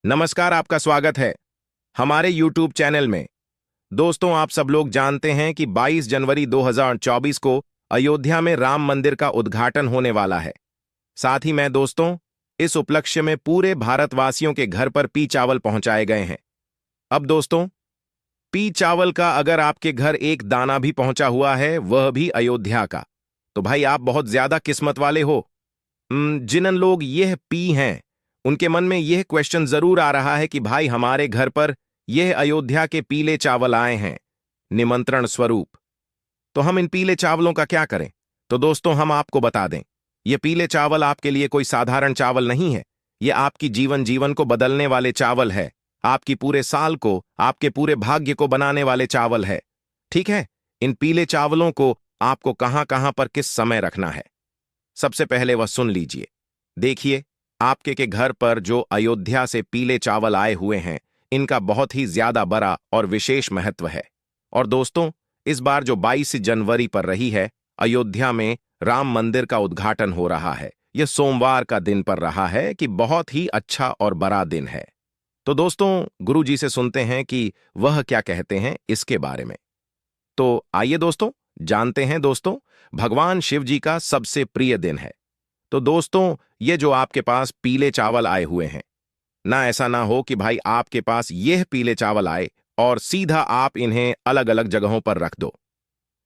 नमस्कार, आपका स्वागत है हमारे YouTube चैनल में। दोस्तों, आप सब लोग जानते हैं कि 22 जनवरी 2024 को अयोध्या में राम मंदिर का उद्घाटन होने वाला है। साथ ही मैं दोस्तों, इस उपलक्ष्य में पूरे भारतवासियों के घर पर पी चावल पहुंचाए गए हैं। अब दोस्तों, पी चावल का अगर आपके घर एक दाना भी पहुंचा हुआ है, वह भी अयोध्या का, तो भाई आप बहुत ज्यादा किस्मत वाले हो। जिन लोग यह पी हैं, उनके मन में यह क्वेश्चन जरूर आ रहा है कि भाई हमारे घर पर यह अयोध्या के पीले चावल आए हैं निमंत्रण स्वरूप, तो हम इन पीले चावलों का क्या करें। तो दोस्तों, हम आपको बता दें, ये पीले चावल आपके लिए कोई साधारण चावल नहीं है। ये आपकी जीवन को बदलने वाले चावल है। आपकी पूरे साल को, आपके पूरे भाग्य को बनाने वाले चावल है। ठीक है, इन पीले चावलों को आपको कहां कहां पर किस समय रखना है, सबसे पहले वह सुन लीजिए। देखिए, आपके के घर पर जो अयोध्या से पीले चावल आए हुए हैं, इनका बहुत ही ज्यादा बड़ा और विशेष महत्व है। और दोस्तों, इस बार जो 22 जनवरी पर रही है, अयोध्या में राम मंदिर का उद्घाटन हो रहा है। यह सोमवार का दिन पर रहा है कि बहुत ही अच्छा और बड़ा दिन है। तो दोस्तों, गुरु जी से सुनते हैं कि वह क्या कहते हैं इसके बारे में। तो आइए दोस्तों, जानते हैं। दोस्तों, भगवान शिव जी का सबसे प्रिय दिन है। तो दोस्तों, ये जो आपके पास पीले चावल आए हुए हैं, ना ऐसा ना हो कि भाई आपके पास यह पीले चावल आए और सीधा आप इन्हें अलग अलग जगहों पर रख दो।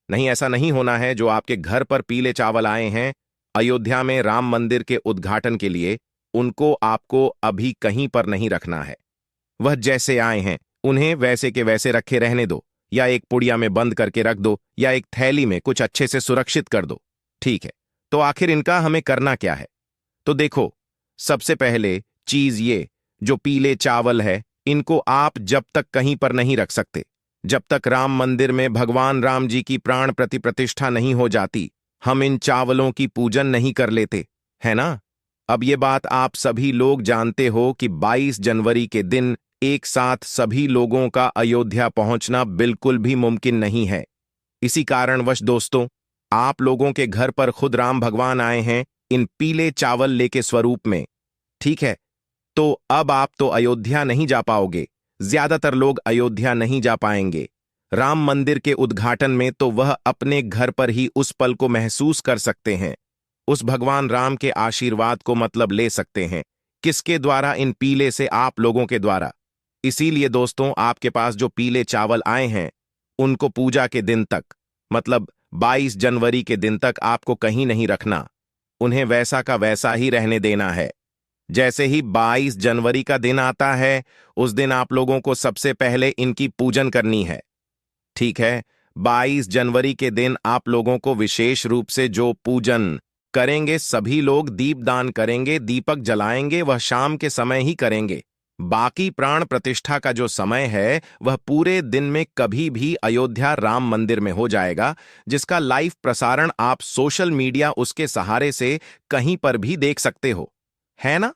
नहीं, ऐसा नहीं होना है। जो आपके घर पर पीले चावल आए हैं अयोध्या में राम मंदिर के उद्घाटन के लिए, उनको आपको अभी कहीं पर नहीं रखना है। वह जैसे आए हैं उन्हें वैसे के वैसे रखे रहने दो, या एक पुड़िया में बंद करके रख दो, या एक थैली में कुछ अच्छे से सुरक्षित कर दो। ठीक है, तो आखिर इनका हमें करना क्या है। तो देखो, सबसे पहले चीज ये, जो पीले चावल है, इनको आप जब तक कहीं पर नहीं रख सकते, जब तक राम मंदिर में भगवान राम जी की प्राण प्रतिष्ठा नहीं हो जाती, हम इन चावलों की पूजन नहीं कर लेते, है ना। अब ये बात आप सभी लोग जानते हो कि 22 जनवरी के दिन एक साथ सभी लोगों का अयोध्या पहुंचना बिल्कुल भी मुमकिन नहीं है। इसी कारणवश दोस्तों, आप लोगों के घर पर खुद राम भगवान आए हैं इन पीले चावल लेके स्वरूप में। ठीक है, तो अब आप तो अयोध्या नहीं जा पाओगे। ज्यादातर लोग अयोध्या नहीं जा पाएंगे राम मंदिर के उद्घाटन में, तो वह अपने घर पर ही उस पल को महसूस कर सकते हैं। उस भगवान राम के आशीर्वाद को मतलब ले सकते हैं। किसके द्वारा? इन पीले से, आप लोगों के द्वारा। इसीलिए दोस्तों, आपके पास जो पीले चावल आए हैं, उनको पूजा के दिन तक, मतलब 22 जनवरी के दिन तक आपको कहीं नहीं रखना। उन्हें वैसा का वैसा ही रहने देना है। जैसे ही 22 जनवरी का दिन आता है, उस दिन आप लोगों को सबसे पहले इनकी पूजन करनी है। ठीक है, 22 जनवरी के दिन आप लोगों को विशेष रूप से जो पूजन करेंगे, सभी लोग दीपदान करेंगे, दीपक जलाएंगे, वह शाम के समय ही करेंगे। बाकी प्राण प्रतिष्ठा का जो समय है, वह पूरे दिन में कभी भी अयोध्या राम मंदिर में हो जाएगा, जिसका लाइव प्रसारण आप सोशल मीडिया उसके सहारे से कहीं पर भी देख सकते हो, है ना।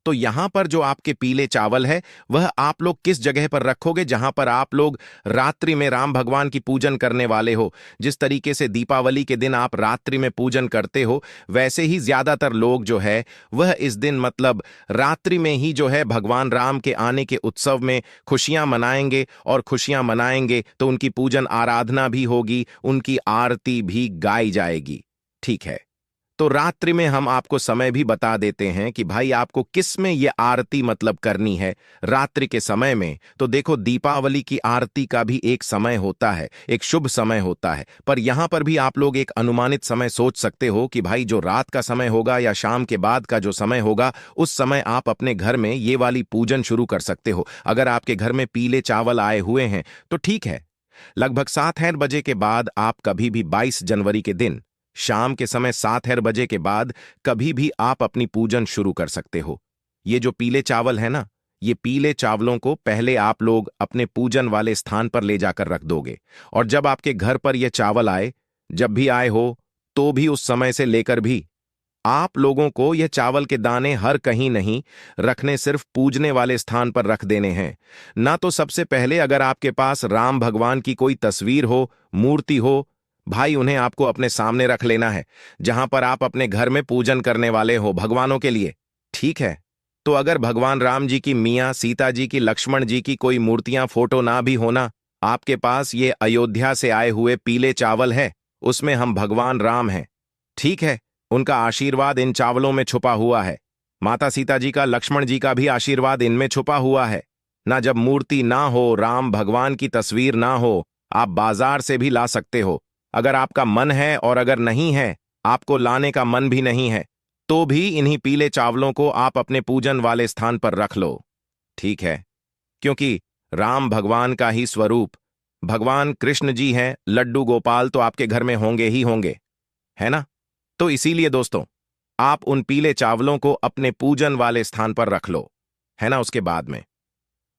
तो यहां पर जो आपके पीले चावल है, वह आप लोग किस जगह पर रखोगे जहां पर आप लोग रात्रि में राम भगवान की पूजन करने वाले हो। जिस तरीके से दीपावली के दिन आप रात्रि में पूजन करते हो, वैसे ही ज्यादातर लोग जो है वह इस दिन, मतलब रात्रि में ही जो है, भगवान राम के आने के उत्सव में खुशियां मनाएंगे। और खुशियां मनाएंगे तो उनकी पूजन आराधना भी होगी, उनकी आरती भी गाई जाएगी। ठीक है, तो रात्रि में हम आपको समय भी बता देते हैं कि भाई आपको किस में ये आरती मतलब करनी है रात्रि के समय में। तो देखो, दीपावली की आरती का भी एक समय होता है, एक शुभ समय होता है, पर यहां पर भी आप लोग एक अनुमानित समय सोच सकते हो कि भाई जो रात का समय होगा या शाम के बाद का जो समय होगा, उस समय आप अपने घर में ये वाली पूजन शुरू कर सकते हो। अगर आपके घर में पीले चावल आए हुए हैं तो ठीक है, लगभग 7 बजे के बाद आप कभी भी 22 जनवरी के दिन शाम के समय 7 बजे के बाद कभी भी आप अपनी पूजन शुरू कर सकते हो। ये जो पीले चावल है ना, ये पीले चावलों को पहले आप लोग अपने पूजन वाले स्थान पर ले जाकर रख दोगे। और जब आपके घर पर ये चावल आए, जब भी आए हो, तो भी उस समय से लेकर भी आप लोगों को यह चावल के दाने हर कहीं नहीं रखने, सिर्फ पूजने वाले स्थान पर रख देने हैं ना। तो सबसे पहले, अगर आपके पास राम भगवान की कोई तस्वीर हो, मूर्ति हो, भाई उन्हें आपको अपने सामने रख लेना है, जहां पर आप अपने घर में पूजन करने वाले हो भगवानों के लिए। ठीक है, तो अगर भगवान राम जी की, मियाँ सीता जी की, लक्ष्मण जी की कोई मूर्तियां फोटो ना भी होना, आपके पास ये अयोध्या से आए हुए पीले चावल है, उसमें हम भगवान राम हैं। ठीक है, उनका आशीर्वाद इन चावलों में छुपा हुआ है। माता सीता जी का, लक्ष्मण जी का भी आशीर्वाद इनमें छुपा हुआ है ना। जब मूर्ति ना हो, राम भगवान की तस्वीर ना हो, आप बाजार से भी ला सकते हो। अगर आपका मन है, और अगर नहीं है, आपको लाने का मन भी नहीं है, तो भी इन्हीं पीले चावलों को आप अपने पूजन वाले स्थान पर रख लो। ठीक है, क्योंकि राम भगवान का ही स्वरूप, भगवान कृष्ण जी हैं, लड्डू गोपाल तो आपके घर में होंगे ही होंगे, है ना। तो इसीलिए दोस्तों, आप उन पीले चावलों को अपने पूजन वाले स्थान पर रख लो, है ना। उसके बाद में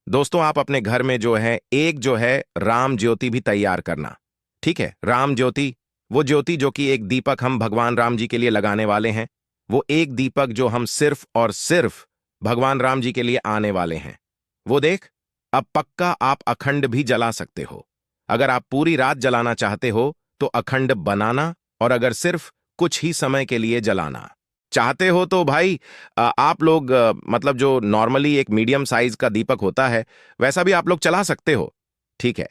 दोस्तों, आप अपने घर में जो है, एक जो है राम ज्योति भी तैयार करना। ठीक है, राम ज्योति, वो ज्योति जो कि एक दीपक हम भगवान राम जी के लिए लगाने वाले हैं, वो एक दीपक जो हम सिर्फ और सिर्फ भगवान राम जी के लिए आने वाले हैं। वो देख, अब पक्का आप अखंड भी जला सकते हो। अगर आप पूरी रात जलाना चाहते हो तो अखंड बनाना, और अगर सिर्फ कुछ ही समय के लिए जलाना चाहते हो तो भाई आप लोग मतलब जो नॉर्मली एक मीडियम साइज का दीपक होता है, वैसा भी आप लोग चला सकते हो। ठीक है,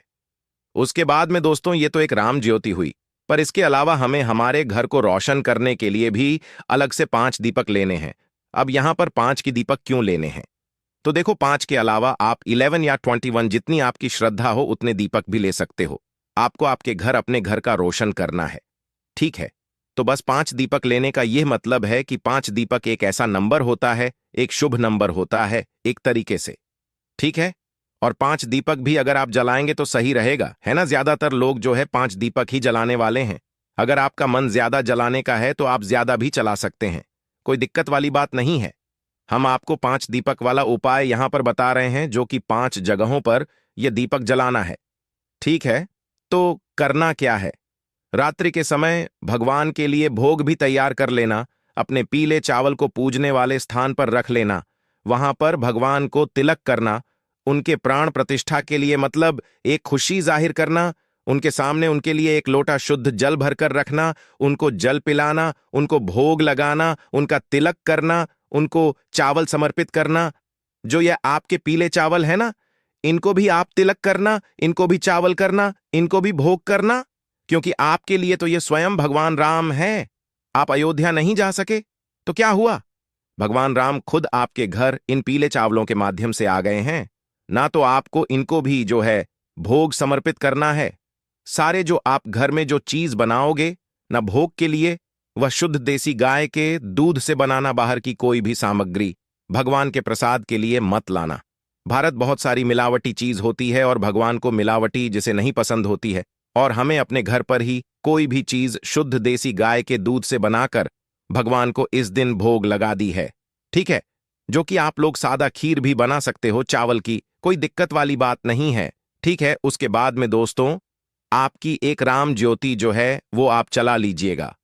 उसके बाद में दोस्तों, ये तो एक राम ज्योति हुई, पर इसके अलावा हमें हमारे घर को रोशन करने के लिए भी अलग से 5 दीपक लेने हैं। अब यहां पर 5 की दीपक क्यों लेने हैं? तो देखो, 5 के अलावा आप 11 या 21, जितनी आपकी श्रद्धा हो उतने दीपक भी ले सकते हो। आपको आपके घर, अपने घर का रोशन करना है। ठीक है, तो बस 5 दीपक लेने का यह मतलब है कि 5 दीपक एक ऐसा नंबर होता है, एक शुभ नंबर होता है एक तरीके से। ठीक है, और 5 दीपक भी अगर आप जलाएंगे तो सही रहेगा, है ना। ज्यादातर लोग जो है 5 दीपक ही जलाने वाले हैं। अगर आपका मन ज्यादा जलाने का है तो आप ज्यादा भी चला सकते हैं, कोई दिक्कत वाली बात नहीं है। हम आपको 5 दीपक वाला उपाय यहां पर बता रहे हैं, जो कि 5 जगहों पर यह दीपक जलाना है। ठीक है, तो करना क्या है? रात्रि के समय भगवान के लिए भोग भी तैयार कर लेना, अपने पीले चावल को पूजने वाले स्थान पर रख लेना, वहां पर भगवान को तिलक करना, उनके प्राण प्रतिष्ठा के लिए, मतलब एक खुशी जाहिर करना, उनके सामने उनके लिए एक लोटा शुद्ध जल भरकर रखना, उनको जल पिलाना, उनको भोग लगाना, उनका तिलक करना, उनको चावल समर्पित करना। जो ये आपके पीले चावल है ना, इनको भी आप तिलक करना, इनको भी चावल करना, इनको भी भोग करना, क्योंकि आपके लिए तो ये स्वयं भगवान राम है। आप अयोध्या नहीं जा सके तो क्या हुआ, भगवान राम खुद आपके घर इन पीले चावलों के माध्यम से आ गए हैं ना। तो आपको इनको भी जो है भोग समर्पित करना है। सारे जो आप घर में जो चीज बनाओगे ना भोग के लिए, वह शुद्ध देसी गाय के दूध से बनाना, बाहर की कोई भी सामग्री भगवान के प्रसाद के लिए मत लाना। भारत बहुत सारी मिलावटी चीज होती है, और भगवान को मिलावटी जिसे नहीं पसंद होती है, और हमें अपने घर पर ही कोई भी चीज शुद्ध देसी गाय के दूध से बनाकर भगवान को इस दिन भोग लगा दी है। ठीक है, जो कि आप लोग सादा खीर भी बना सकते हो चावल की, कोई दिक्कत वाली बात नहीं है। ठीक है, उसके बाद में दोस्तों, आपकी एक राम ज्योति जो है वो आप चला लीजिएगा।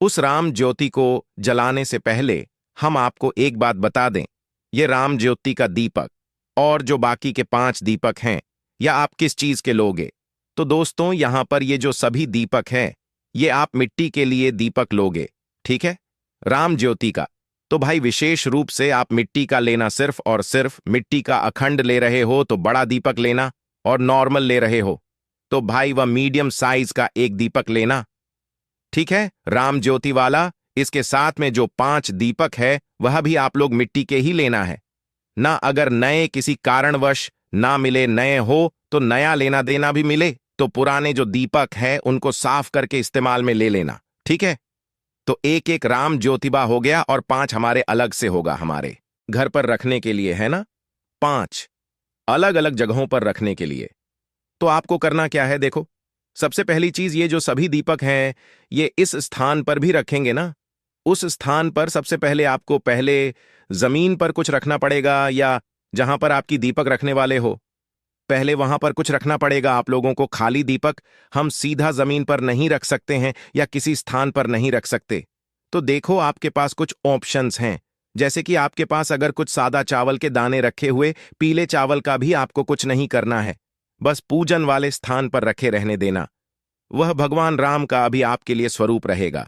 उस राम ज्योति को जलाने से पहले हम आपको एक बात बता दें, ये राम ज्योति का दीपक और जो बाकी के 5 दीपक हैं, या आप किस चीज के लोगे? तो दोस्तों, यहां पर ये जो सभी दीपक हैं, ये आप मिट्टी के लिए दीपक लोगे। ठीक है, राम ज्योति का तो भाई विशेष रूप से आप मिट्टी का लेना, सिर्फ और सिर्फ मिट्टी का अखंड ले रहे हो तो बड़ा दीपक लेना, और नॉर्मल ले रहे हो तो भाई वह मीडियम साइज का एक दीपक लेना। ठीक है, राम ज्योति वाला। इसके साथ में जो 5 दीपक है वह भी आप लोग मिट्टी के ही लेना है ना। अगर नए किसी कारणवश ना मिले, नए हो तो नया लेना देना भी मिले तो पुराने जो दीपक है उनको साफ करके इस्तेमाल में ले लेना। ठीक है, तो एक एक राम ज्योतिबा हो गया, और 5 हमारे अलग से होगा, हमारे घर पर रखने के लिए, है ना। 5 अलग अलग जगहों पर रखने के लिए। तो आपको करना क्या है, देखो, सबसे पहली चीज, ये जो सभी दीपक हैं ये इस स्थान पर भी रखेंगे ना। उस स्थान पर सबसे पहले आपको पहले जमीन पर कुछ रखना पड़ेगा, या जहां पर आपकी दीपक रखने वाले हो पहले वहां पर कुछ रखना पड़ेगा आप लोगों को। खाली दीपक हम सीधा जमीन पर नहीं रख सकते हैं, या किसी स्थान पर नहीं रख सकते। तो देखो, आपके पास कुछ ऑप्शंस हैं, जैसे कि आपके पास अगर कुछ सादा चावल के दाने रखे हुए, पीले चावल का भी आपको कुछ नहीं करना है, बस पूजन वाले स्थान पर रखे रहने देना। वह भगवान राम का अभी आपके लिए स्वरूप रहेगा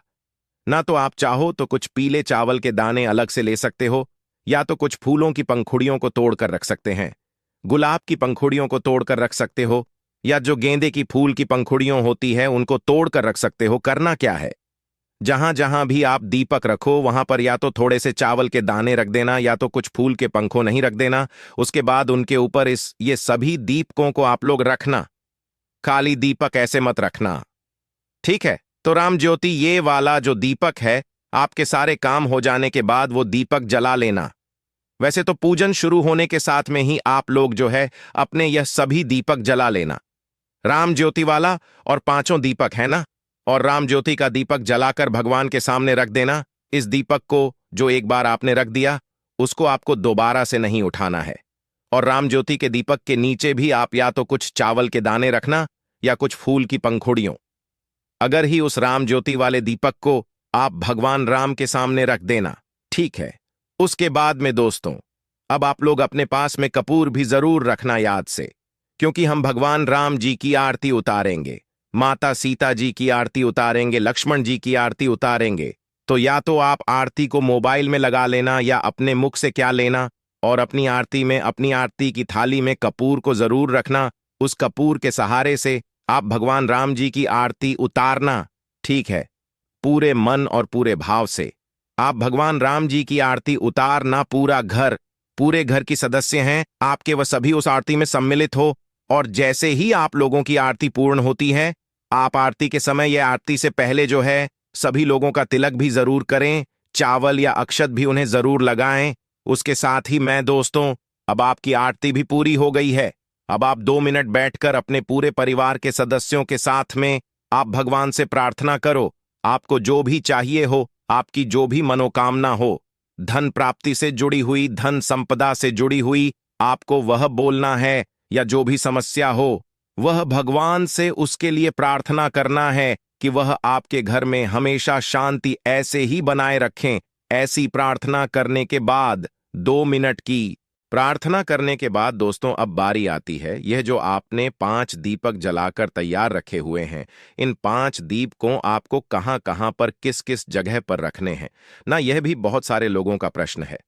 ना। तो आप चाहो तो कुछ पीले चावल के दाने अलग से ले सकते हो, या तो कुछ फूलों की पंखुड़ियों को तोड़कर रख सकते हैं, गुलाब की पंखुड़ियों को तोड़कर रख सकते हो, या जो गेंदे की फूल की पंखुड़ियों होती है उनको तोड़कर रख सकते हो। करना क्या है, जहां जहां भी आप दीपक रखो वहां पर या तो थोड़े से चावल के दाने रख देना या तो कुछ फूल के पंखों नहीं रख देना। उसके बाद उनके ऊपर ये सभी दीपकों को आप लोग रखना। खाली दीपक ऐसे मत रखना, ठीक है। तो राम ज्योति ये वाला जो दीपक है, आपके सारे काम हो जाने के बाद वो दीपक जला लेना। वैसे तो पूजन शुरू होने के साथ में ही आप लोग जो है अपने यह सभी दीपक जला लेना, राम ज्योति वाला और पांचों दीपक है ना। और राम ज्योति का दीपक जलाकर भगवान के सामने रख देना। इस दीपक को जो एक बार आपने रख दिया उसको आपको दोबारा से नहीं उठाना है। और राम ज्योति के दीपक के नीचे भी आप या तो कुछ चावल के दाने रखना या कुछ फूल की पंखुड़ियों। अगर ही उस राम ज्योति वाले दीपक को आप भगवान राम के सामने रख देना, ठीक है। उसके बाद में दोस्तों, अब आप लोग अपने पास में कपूर भी जरूर रखना याद से, क्योंकि हम भगवान राम जी की आरती उतारेंगे, माता सीता जी की आरती उतारेंगे, लक्ष्मण जी की आरती उतारेंगे। तो या तो आप आरती को मोबाइल में लगा लेना या अपने मुख से क्या लेना और अपनी आरती में, अपनी आरती की थाली में कपूर को जरूर रखना। उस कपूर के सहारे से आप भगवान राम जी की आरती उतारना, ठीक है। पूरे मन और पूरे भाव से आप भगवान राम जी की आरती उतारना। पूरे घर की सदस्य हैं आपके, वह सभी उस आरती में सम्मिलित हो। और जैसे ही आप लोगों की आरती पूर्ण होती है, आप आरती के समय यह आरती से पहले जो है सभी लोगों का तिलक भी जरूर करें, चावल या अक्षत भी उन्हें जरूर लगाएं। उसके साथ ही मैं दोस्तों, अब आपकी आरती भी पूरी हो गई है। अब आप 2 मिनट बैठकर अपने पूरे परिवार के सदस्यों के साथ में आप भगवान से प्रार्थना करो। आपको जो भी चाहिए हो, आपकी जो भी मनोकामना हो, धन प्राप्ति से जुड़ी हुई, धन संपदा से जुड़ी हुई, आपको वह बोलना है। या जो भी समस्या हो वह भगवान से उसके लिए प्रार्थना करना है कि वह आपके घर में हमेशा शांति ऐसे ही बनाए रखें। ऐसी प्रार्थना करने के बाद 2 मिनट की प्रार्थना करने के बाद दोस्तों, अब बारी आती है, यह जो आपने 5 दीपक जलाकर तैयार रखे हुए हैं, इन 5 दीप को आपको कहां कहां पर किस किस जगह पर रखने हैं ना, यह भी बहुत सारे लोगों का प्रश्न है।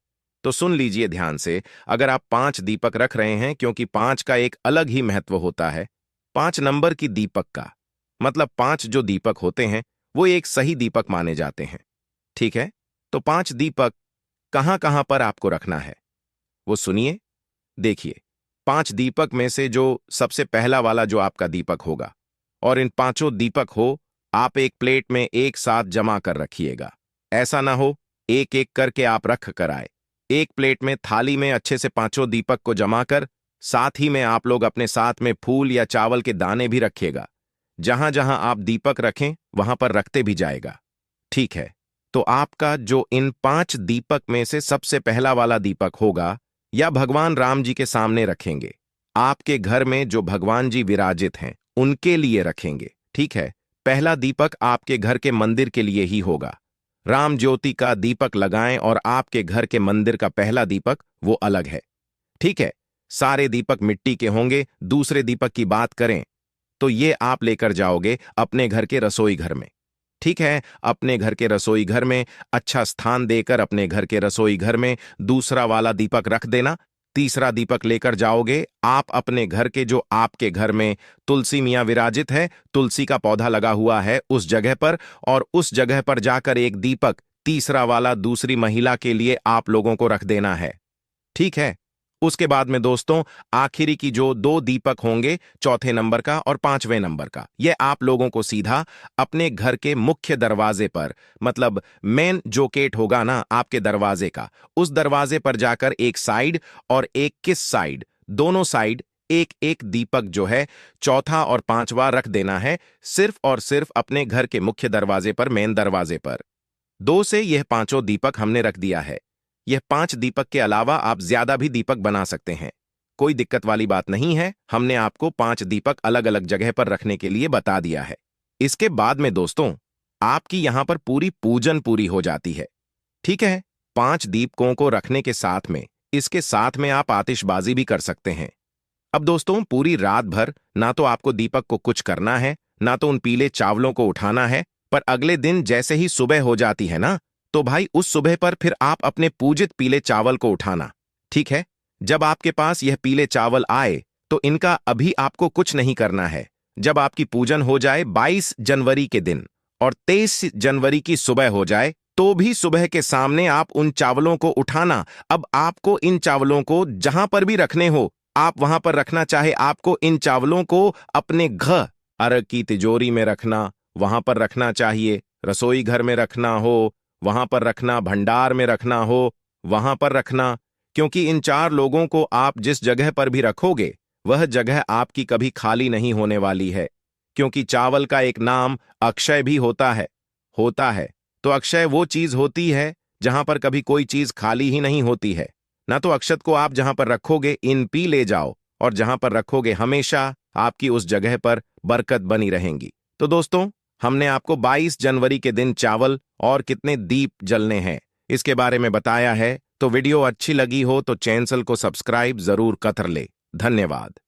तो सुन लीजिए ध्यान से। अगर आप 5 दीपक रख रहे हैं, क्योंकि 5 का एक अलग ही महत्व होता है। 5 नंबर की दीपक का मतलब 5 जो दीपक होते हैं वो एक सही दीपक माने जाते हैं, ठीक है। तो 5 दीपक कहां कहां पर आपको रखना है वो सुनिए, देखिए। 5 दीपक में से जो सबसे पहला वाला जो आपका दीपक होगा, और इन 5 दीपक हो आप एक प्लेट में एक साथ जमा कर रखिएगा। ऐसा ना हो एक एक करके आप रख कर आए। एक प्लेट में, थाली में अच्छे से 5 दीपक को जमा कर, साथ ही में आप लोग अपने साथ में फूल या चावल के दाने भी रखिएगा। जहां जहां आप दीपक रखें वहां पर रखते भी जाएगा, ठीक है। तो आपका जो इन 5 दीपक में से सबसे पहला वाला दीपक होगा, या भगवान राम जी के सामने रखेंगे। आपके घर में जो भगवान जी विराजित हैं उनके लिए रखेंगे, ठीक है। पहला दीपक आपके घर के मंदिर के लिए ही होगा। राम ज्योति का दीपक लगाएं और आपके घर के मंदिर का पहला दीपक वो अलग है, ठीक है। सारे दीपक मिट्टी के होंगे। दूसरे दीपक की बात करें तो ये आप लेकर जाओगे अपने घर के रसोई घर में, ठीक है। अपने घर के रसोई घर में अच्छा स्थान देकर अपने घर के रसोई घर में दूसरा वाला दीपक रख देना। तीसरा दीपक लेकर जाओगे आप अपने घर के, जो आपके घर में तुलसी मियाँ विराजित है, तुलसी का पौधा लगा हुआ है उस जगह पर, और उस जगह पर जाकर एक दीपक तीसरा वाला दूसरी महिला के लिए आप लोगों को रख देना है, ठीक है। उसके बाद में दोस्तों, आखिरी की जो 2 दीपक होंगे, चौथे नंबर का और 5वें नंबर का, ये आप लोगों को सीधा अपने घर के मुख्य दरवाजे पर, मतलब मेन जो गेट होगा ना आपके दरवाजे का, उस दरवाजे पर जाकर एक साइड और एक किस साइड, दोनों साइड एक एक दीपक जो है चौथा और 5वां रख देना है, सिर्फ और सिर्फ अपने घर के मुख्य दरवाजे पर, मेन दरवाजे पर। 2 से यह 5 दीपक हमने रख दिया है। यह 5 दीपक के अलावा आप ज्यादा भी दीपक बना सकते हैं, कोई दिक्कत वाली बात नहीं है। हमने आपको 5 दीपक अलग अलग जगह पर रखने के लिए बता दिया है। इसके बाद में दोस्तों, आपकी यहां पर पूरी पूजन पूरी हो जाती है, ठीक है। 5 दीपकों को रखने के साथ में, इसके साथ में आप आतिशबाजी भी कर सकते हैं। अब दोस्तों, पूरी रात भर ना तो आपको दीपक को कुछ करना है, ना तो उन पीले चावलों को उठाना है, पर अगले दिन जैसे ही सुबह हो जाती है ना, तो भाई उस सुबह पर फिर आप अपने पूजित पीले चावल को उठाना। ठीक है। जब आपके पास यह पीले चावल आए तो इनका अभी आपको कुछ नहीं करना है। जब आपकी पूजन हो जाए 22 जनवरी के दिन और 23 जनवरी की सुबह हो जाए तो भी सुबह के सामने आप उन चावलों को उठाना। अब आपको इन चावलों को जहां पर भी रखने हो आप वहां पर रखना। चाहे आपको इन चावलों को अपने घर अर्घ की तिजोरी में रखना, वहां पर रखना चाहिए। रसोई घर में रखना हो वहां पर रखना, भंडार में रखना हो वहां पर रखना। क्योंकि इन 4 लोगों को आप जिस जगह पर भी रखोगे वह जगह आपकी कभी खाली नहीं होने वाली है। क्योंकि चावल का एक नाम अक्षय भी होता है। तो अक्षय वो चीज होती है जहां पर कभी कोई चीज खाली ही नहीं होती है। ना तो अक्षत को आप जहां पर रखोगे इन पी ले जाओ, और जहां पर रखोगे हमेशा आपकी उस जगह पर बरकत बनी रहेंगी। तो दोस्तों, हमने आपको 22 जनवरी के दिन चावल और कितने दीप जलने हैं इसके बारे में बताया है। तो वीडियो अच्छी लगी हो तो चैनल को सब्सक्राइब जरूर कर ले। धन्यवाद।